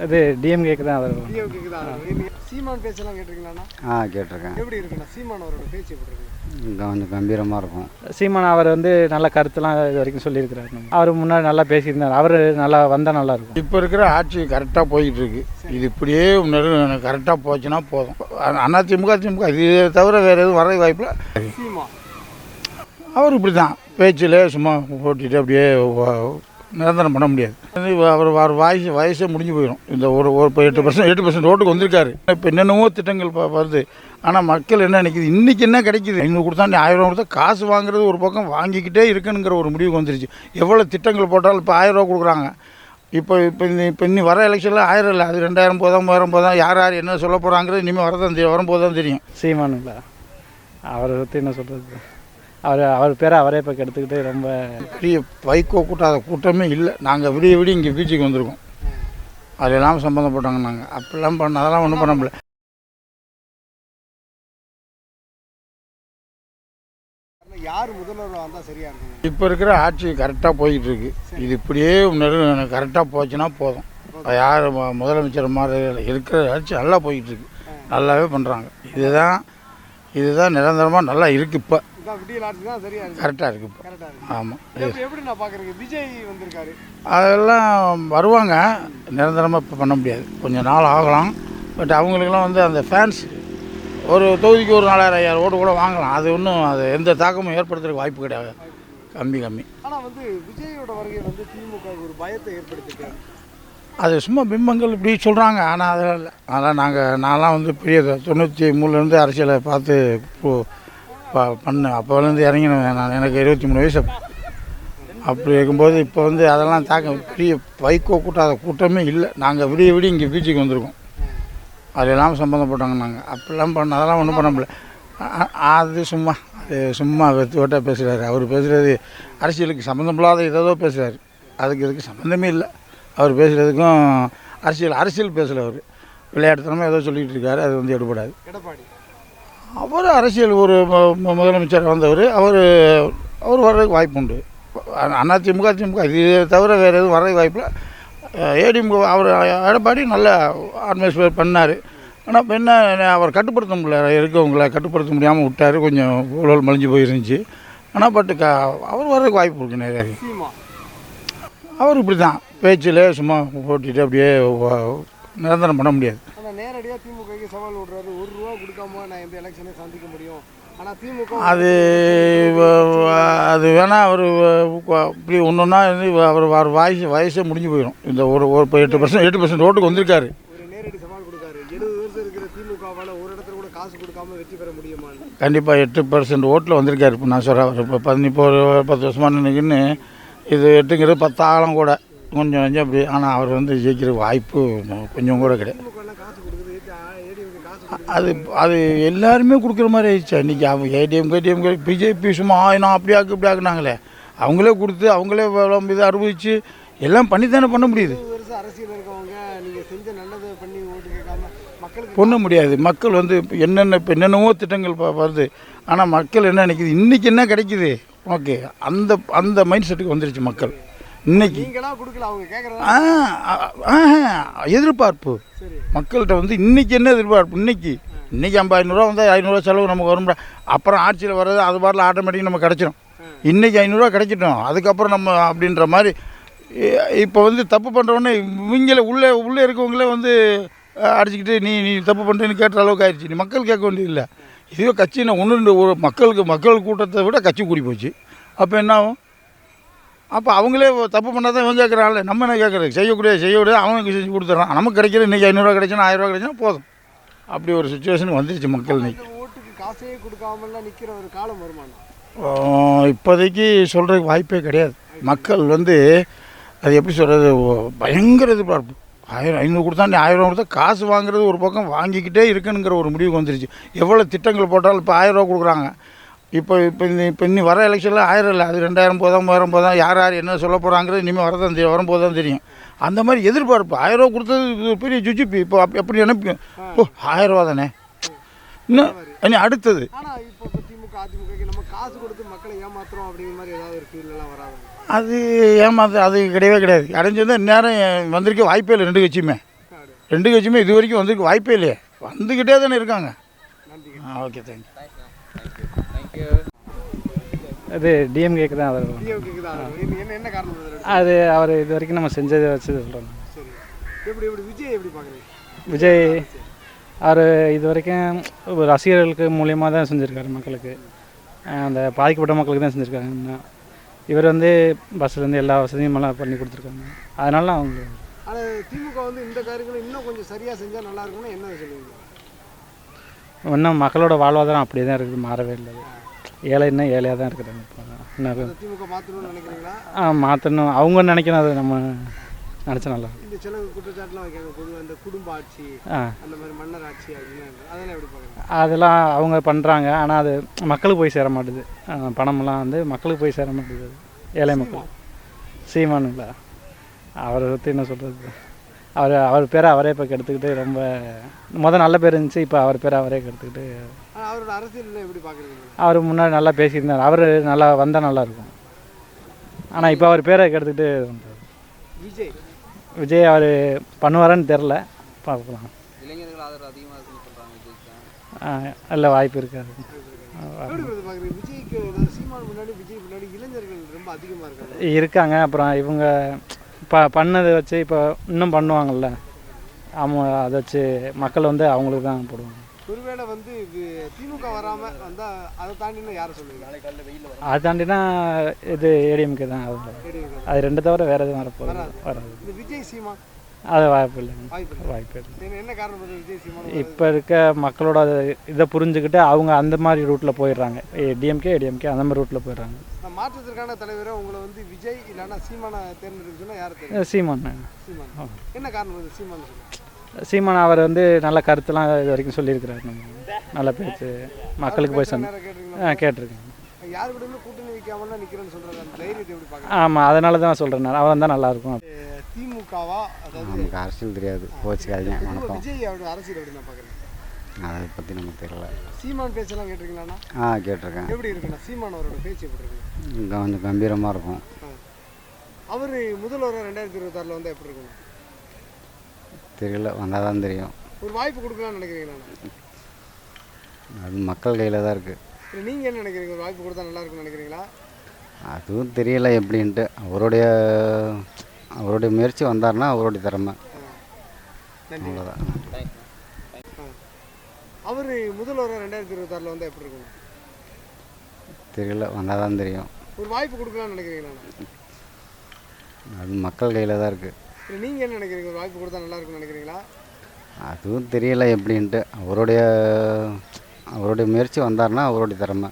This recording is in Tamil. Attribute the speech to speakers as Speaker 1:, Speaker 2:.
Speaker 1: அது டிஎம்கேக்கு தான் ஆதரவு.
Speaker 2: டிஎம்கேக்கு தான் ஆதரவு. சீமான் பேச்செல்லாம் கேட்டிருக்கீங்களா?
Speaker 3: கேட்டிருக்கேன்.
Speaker 2: எப்படி இருக்குண்ணா சீமான் அவரோட பேச்சு எப்படி இருக்கு?
Speaker 3: கொஞ்சம் கம்பீரமாக இருக்கும்.
Speaker 1: சீமான் அவர் வந்து நல்ல கருத்துலாம் இது வரைக்கும் சொல்லியிருக்கிறாரு. அவர் முன்னாடி நல்லா பேசியிருந்தார். அவர் நல்லா வந்தால் நல்லா இருக்கும்.
Speaker 4: இப்போ இருக்கிற ஆட்சி கரெக்டாக போய்கிட்டு இருக்கு. இது இப்படியே கரெக்டாக போச்சுன்னா போதும். அதிமுக இது தவிர வேறு எதுவும் வர வாய்ப்பில்.
Speaker 2: சீமான்
Speaker 4: அவர் இப்படி தான் பேச்சில் சும்மா போட்டிட்டு அப்படியே நிரந்தரம் பண்ண முடியாது. அவர் வயசே முடிஞ்சு போயிடும். இந்த இப்போ 8% ஓட்டுக்கு வந்திருக்காரு. இப்போ என்னென்னவோ திட்டங்கள் வருது. ஆனால் மக்கள் என்ன நினைக்கிது, இன்றைக்கி என்ன கிடைக்கிது, 500 கொடுத்தா 1000 கொடுத்தா காசு வாங்குறது ஒரு பக்கம் வாங்கிக்கிட்டே இருக்குங்கிற ஒரு முடிவுக்கு வந்துருச்சு. எவ்வளோ திட்டங்கள் போட்டாலும் இப்போ 1000 ரூபா கொடுக்குறாங்க. இப்போ இன்னி வர எலெக்ஷனில் 1000 இல்லை, அது 2000 போதும் 3000 போதும். யார் என்ன சொல்ல போகிறாங்கிறது இனிமேல் வரும்போது தான் தெரியும்.
Speaker 1: சீமானுங்களா அவரை பற்றி என்ன சொல்கிறது? அவர் பேரை அவரே இப்போ கெடுத்துக்கிட்டு ரொம்ப
Speaker 4: பெரிய வைகோ கூட்டாத கூட்டமே இல்லை. நாங்கள் விடிய இங்கே பீச்சுக்கு வந்திருக்கோம். அதெல்லாம் சம்மந்தப்பட்டாங்க. நாங்கள் அப்படிலாம் அதெல்லாம் ஒன்றும் பண்ண முடியல.
Speaker 2: யார் முதல்வராக வந்தால் சரியாக இருக்கும்?
Speaker 4: இப்போ இருக்கிற ஆட்சி கரெக்டாக போய்கிட்டு இருக்கு. இது இப்படியே கரெக்டாக போச்சுன்னா போதும். யார் முதலமைச்சர் மாதிரி இருக்கிற ஆட்சி நல்லா போய்கிட்டு இருக்கு. நல்லாவே பண்ணுறாங்க. இதுதான் நிரந்தரமாக நல்லா இருக்குது. இப்போ கரெக்டாக இருக்குது. இப்போ ஆமாம்.
Speaker 2: எப்படி நான் பார்க்குறேன், விஜய் வந்திருக்காரு.
Speaker 4: அதெல்லாம் வருவாங்க. நிரந்தரமாக இப்போ பண்ண முடியாது. கொஞ்சம் நாள் ஆகலாம். பட் அவங்களுக்கெல்லாம் வந்து அந்த ஃபேன்ஸ் ஒரு தொகுதிக்கு ஒரு 4000-5000 ஓட்டு கூட வாங்கலாம். அது எந்த தாக்கமும் ஏற்படுத்துறதுக்கு வாய்ப்பு கிடையாது. கம்மி.
Speaker 2: ஆனால் வந்து விஜயோட வருகை வந்து திமுக ஒரு பயத்தை ஏற்படுத்திட்டு
Speaker 4: அது சும்மா பிம்பங்கள் இப்படி சொல்கிறாங்க. ஆனால் அதெல்லாம் நான்லாம் வந்து பெரிய 93லேருந்து அரசியலை பார்த்து பண்ணேன். அப்போலேருந்து இறங்கினேன் நான். எனக்கு 23 வயசு. அப்படி இருக்கும்போது இப்போ வந்து அதெல்லாம் பெரிய வைகோ கூட்டாத கூட்டமே இல்லை. நாங்கள் விடிய இங்கே பீச்சுக்கு வந்திருக்கோம். அதெல்லாம் சம்மந்தப்பட்டாங்க. நாங்கள் அப்படிலாம் அதெல்லாம் ஒன்றும் பண்ண முடியல. அது சும்மா வெட்டாக பேசுகிறாரு. அவர் பேசுகிறது அரசியலுக்கு சம்மந்தமில்லாத ஏதோ பேசுகிறாரு. இதுக்கு சம்மந்தமே இல்லை. அவர் பேசுகிறதுக்கும் அரசியல் பேசலை. அவர் விளையாட்டுத்தனமாக ஏதோ சொல்லிகிட்டு இருக்காரு. அது வந்து எடுபடாது. அவர் அரசியல் ஒரு முதலமைச்சர் வந்தவர். அவர் வர்றதுக்கு வாய்ப்பு உண்டு. அதிமுக இது தவிர வேறு எதுவும் வர்றதுக்கு வாய்ப்பில். ஏடிஎம்கே அவர் எடப்பாடி நல்ல அட்மைஸ்பர் பண்ணார். ஆனால் இப்போ என்ன, அவர் கட்டுப்படுத்த முடியல. இருக்கவங்கள கட்டுப்படுத்த முடியாமல் விட்டார். கொஞ்சம் ஊழல் மலிஞ்சு போயிருந்துச்சு. ஆனால் அவர் வர்றதுக்கு வாய்ப்பு இருக்குது நிறைய. அவர் இப்படி தான் பேச்சில் சும்மா போட்டிட்டு அப்படியே நிரந்தரம் பண்ண முடியாது.
Speaker 2: நேரடியாக திமுகக்கு சவால் விடுறாரு. 1 ரூபா கொடுக்காம நான் இந்த எலெக்ஷனை சந்திக்க முடியும். ஆனால் திமுக
Speaker 4: அது வேணால் அவர் இப்படி ஒன்றுன்னா அவர் வயசே முடிஞ்சு போயிடும். இந்த இப்போ 8% ஓட்டுக்கு வந்திருக்காரு.
Speaker 2: ஒரு நேரடி சவால் கொடுக்காரு. 70 வருஷம் இருக்கிற திமுகவால் ஒரு இடத்துல கூட காசு கொடுக்காம வெற்றி பெற முடியுமா?
Speaker 4: கண்டிப்பாக 8% ஓட்டில் வந்திருக்காரு. இப்போ நான் சொல்கிறேன். இப்போ ஒரு 10 வருஷமாக நினைக்குன்னு இது 8ங்கிறது 10 ஆகலாம் கூட கொஞ்சம் அப்படி. ஆனால் அவர் வந்து ஜெயிக்கிற வாய்ப்பு கொஞ்சம் கூட கிடையாது. அது எல்லாருமே கொடுக்குற மாதிரி ஆயிடுச்சு. இன்றைக்கி அவங்க ஏடிஎம்கே பிஜேபி சும்மா அப்படி ஆக்குனாங்களே. அவங்களே கொடுத்து அவங்களே இதை அனுபவிச்சு எல்லாம் பண்ணி தானே பண்ண முடியுது. பண்ண முடியாது. மக்கள் வந்து என்னென்னவோ திட்டங்கள் வருது. ஆனால் மக்கள் என்ன நினைக்கிது, இன்றைக்கி என்ன கிடைக்கிது ஓகே, அந்த மைண்ட் செட்டுக்கு வந்துருச்சு மக்கள். இன்னைக்கு எதிர்பார்ப்பு மக்கள்கிட்ட வந்து இன்றைக்கி என்ன எதிர்பார்ப்பு, இன்றைக்கி 500 ரூபா வந்தால் 500 ரூபா செலவு நமக்கு வரும். அப்புறம் ஆட்சியில் வர்றது அது பாட்டில் ஆட்டோமேட்டிக் நம்ம கிடச்சிடும். இன்றைக்கி 500 ரூபா கிடைச்சிட்டோம், அதுக்கப்புறம் நம்ம அப்படின்ற மாதிரி. இப்போ வந்து தப்பு பண்ணுறோன்னே இவங்கள உள்ளே இருக்கவங்களே வந்து அடிச்சுக்கிட்டு நீ தப்பு பண்ணுறேன்னு கேட்ட அளவுக்கு ஆயிடுச்சு. நீ மக்கள் கேட்க வேண்டியதில்லை. இதுவே கட்சின்னா மக்கள் கூட்டத்தை விட கட்சி கூடி போச்சு. அப்போ என்ன ஆகும்? அப்போ அவங்களே தப்பு பண்ணால் தான் இவங்க கேட்குறாங்களே. நம்ம என்ன கேட்குறது? செய்யக்கூடாது அவனுக்கு செஞ்சு கொடுத்துட்றான். நமக்கு கிடைக்கிற இன்றைக்கி 500 ரூபா கிடைச்சுன்னா 1000 ரூபா கிடைச்சுன்னா போதும். அப்படி ஒரு சுச்சுவேஷன் வந்துருச்சு மக்கள். இன்றைக்கி
Speaker 2: ஓட்டுக்கு காசே கொடுக்காமலாம் நிற்கிற ஒரு காலம் வருமானம்
Speaker 4: இப்போதைக்கு சொல்கிறதுக்கு வாய்ப்பே கிடையாது. மக்கள் வந்து அது எப்படி சொல்கிறது, பயங்கர எதிர்பார்ப்பு. 500 கொடுத்தா 1000 கொடுத்தா காசு வாங்குறது ஒரு பக்கம் வாங்கிக்கிட்டே இருக்குங்கிற ஒரு முடிவுக்கு வந்துருச்சு. எவ்வளோ திட்டங்கள் போட்டாலும் இப்போ 1000 ரூபா கொடுக்குறாங்க. இப்போ இன்னி வர எலெக்ஷனில் 1000 இல்லை, அது 2000 போதும் 3000 போதும். யார் என்ன சொல்ல போகிறாங்கிறது இனிமேல் வரும்போது தான் தெரியும். அந்த மாதிரி எதிர்பார்ப்பு. 1000 ரூபா கொடுத்தது பெரிய ஜுஜிப்பி. இப்போ அப்படி நினைப்பேன், 1000 ரூபா தானே இன்னும் அடுத்தது. அது அது கிடையவே கிடையாது. அடைஞ்சிருந்தால் நேரம் வந்திருக்க வாய்ப்பே இல்லை. 2 கட்சியுமே ரெண்டு கட்சியுமே இது வரைக்கும் வந்திருக்கு வாய்ப்பே இல்லையே, வந்துக்கிட்டே தானே இருக்காங்க.
Speaker 2: நன்றி.
Speaker 4: Okay, thank you.
Speaker 1: இது டிஎம்கேக்கு தான் அவர்
Speaker 2: டிஎம்கேக்கு தான் என்ன காரணம் brother?
Speaker 1: அது அவர் இது வரைக்கும் நம்ம செஞ்சதை வச்சு சொல்கிறோம்.
Speaker 2: சரி, எப்படி விஜய் எப்படி பார்க்குறீங்க?
Speaker 1: விஜய் அவர் இது வரைக்கும் ரசிகர்களுக்கு மூலியமாக தான் செஞ்சுருக்காரு, மக்களுக்கு அந்த பாதிக்கப்பட்ட மக்களுக்கு தான் செஞ்சுருக்காங்க. இவர் வந்து பஸ்ஸுலேருந்து எல்லா வசதியும் எல்லாம் பண்ணி கொடுத்துருக்காங்க. அதனால அவங்க
Speaker 2: ஆனால் திமுக வந்து இந்த காரியங்களும் இன்னும் கொஞ்சம் சரியாக செஞ்சால் நல்லா இருக்கும்னு என்ன சொல்லுவீங்க?
Speaker 1: இன்னும் மக்களோட வாழ்வாதாரம் அப்படியே தான் இருக்குது, மாறவே இல்லை. ஏழை இன்னும் ஏழையாக தான் இருக்கிறாங்க. இப்போ இன்னும்
Speaker 2: திமுக மாற்றணும்னு நினைக்கிறீங்களா?
Speaker 1: மாற்றணும், அவங்க நினைக்கணும், அது நம்ம நினச்சா நல்லா.
Speaker 2: இந்த சில குற்றச்சாட்டுலாம் வைக்காங்க, பொதுவாக இந்த குடும்ப ஆட்சி அந்த மாதிரி மன்னர் ஆட்சி அப்படின்னு, அதெல்லாம் எப்படி பார்க்குறீங்க?
Speaker 1: அதெல்லாம் அவங்க பண்ணுறாங்க, ஆனால் அது மக்களுக்கு போய் சேர மாட்டுது. பணமெல்லாம் வந்து மக்களுக்கு போய் சேர மாட்டேங்குது, ஏழை மக்கள். சீமானுங்களா, அவரை பற்றி என்ன சொல்கிறது? அவர் பேரை அவரே இப்போ கெடுத்துக்கிட்டு, ரொம்ப நல்ல பேர் இருந்துச்சு, இப்போ அவர் பேரை அவரே கெடுத்துக்கிட்டு.
Speaker 2: அவரோட அரசியல் எப்படி பார்க்குறீங்க?
Speaker 1: அவர் முன்னாடி நல்லா பேசியிருந்தார், அவர் நல்லா வந்தால் நல்லாயிருக்கும். ஆனால் இப்போ அவர் பேரை கெடுத்துக்கிட்டு விஜய் அவர் பண்ணுவாரான்னு தெரில, பார்க்கலாம்.
Speaker 5: இளைஞர்கள் ஆதரவு அதிகமாக சொல்கிறாங்க,
Speaker 1: நல்ல வாய்ப்பு இருக்காது.
Speaker 2: விஜய்க்கு சீமான் முன்னாடி விஜய் முன்னாடி இளைஞர்கள் ரொம்ப அதிகமாக
Speaker 1: இருக்காங்க. அப்புறம் இவங்க பண்ணதை வச்சு இப்போ இன்னும் பண்ணுவாங்கள்ல, அவங்க அதை வச்சு மக்கள் வந்து அவங்களுக்கு தான் போடுவாங்க.
Speaker 2: ஒருவேளை வந்து திமுக வராமல் வந்தால் அதை தாண்டினா யாரை சொல்லுவீங்க? நாளைக்கு காலையில் வெயில்
Speaker 1: அதை தாண்டினா இது ஏடிஎம்கே தான். அது ரெண்டு தவிர வேறு எதுவும் வரப்போகுது வராது.
Speaker 2: இந்த விஜய் சீமான்
Speaker 1: அது வாய்ப்பு இல்லை, வாய்ப்பு இல்லை.
Speaker 2: என்ன காரணம் விஜய் சீமான்?
Speaker 1: இப்போ இருக்க மக்களோட இதை புரிஞ்சுக்கிட்டு அவங்க அந்த மாதிரி ரூட்டில் போயிடுறாங்க, ஏடிஎம்கே அந்த மாதிரி ரூட்டில் போயிடுறாங்க.
Speaker 2: மாற்றத்திற்கான தலைவரை உங்களை வந்து விஜய் இல்லைன்னா சீமானை தேர்ந்தெடுக்குன்னா யார் தெரியும்?
Speaker 1: சீமான்.
Speaker 2: என்ன காரணம் சீமான்?
Speaker 1: சீமான் அவர் வந்து நல்ல கருத்துலாம் இது வரைக்கும் சொல்லியிருக்கிறாரு, நல்ல பேச்சு மக்களுக்கு போய் கேட்டிருக்கேன்.
Speaker 2: யாரு கூட கூட்டணி வைக்காம நிற்கிறேன்னு சொல்கிறாங்க, அந்த தைரியத்தை எப்படி பார்க்குறேன்?
Speaker 1: ஆமாம், அதனால தான் சொல்கிறேன், அவர் வந்தால் நல்லாயிருக்கும்.
Speaker 2: திமுகவா? அதாவது
Speaker 3: நமக்கு அரசியல் தெரியாது, கோச்சிக்காதீங்க. வணக்கம்.
Speaker 2: விஜய் அவருடைய அரசியல் எப்படி நான் பார்க்குறேன்?
Speaker 3: அதை பற்றி நமக்கு தெரியல.
Speaker 2: சீமான் பேச்செல்லாம் கேட்டிருக்கீங்களாண்ணா?
Speaker 3: கேட்டிருக்கேன்.
Speaker 2: எப்படி இருக்குண்ணா சீமான் அவரோட பேச்சு எப்படி இருக்கு?
Speaker 3: இங்கே கொஞ்சம் கம்பீரமாக இருக்கும்.
Speaker 2: அவர் முதல்வர் 2026 வந்தால் எப்படி இருக்கும்?
Speaker 3: தெரியல, வந்தால் தான் தெரியும்.
Speaker 2: ஒரு வாய்ப்பு கொடுக்கலாம்னு நினைக்கிறீங்களா?
Speaker 3: அது மக்கள் கையில் தான் இருக்குது.
Speaker 2: இல்லை நீங்கள் என்ன நினைக்கிறீங்க, ஒரு வாய்ப்பு கொடுத்தா நல்லா இருக்கும்னு நினைக்கிறீங்களா?
Speaker 3: அதுவும் தெரியல எப்படின்ட்டு. அவருடைய முயற்சி வந்தார்னா அவருடைய திறமை, அவ்வளோதான்.
Speaker 2: அவர் முதல்வர் 2026 வந்தால் எப்படி இருக்கும்?
Speaker 3: தெரியல, வந்தால் தான் தெரியும்.
Speaker 2: ஒரு வாய்ப்பு கொடுக்கலாம்னு நினைக்கிறீங்களா?
Speaker 3: அது மக்கள் கையில் தான் இருக்குது.
Speaker 2: இல்லை நீங்கள் என்ன நினைக்கிறீங்க, ஒரு வாய்ப்பு கொடுத்தா நல்லா இருக்கும்னு நினைக்கிறீங்களா?
Speaker 3: அதுவும் தெரியல எப்படின்ட்டு. அவருடைய முயற்சி வந்தார்னா அவருடைய திறமை.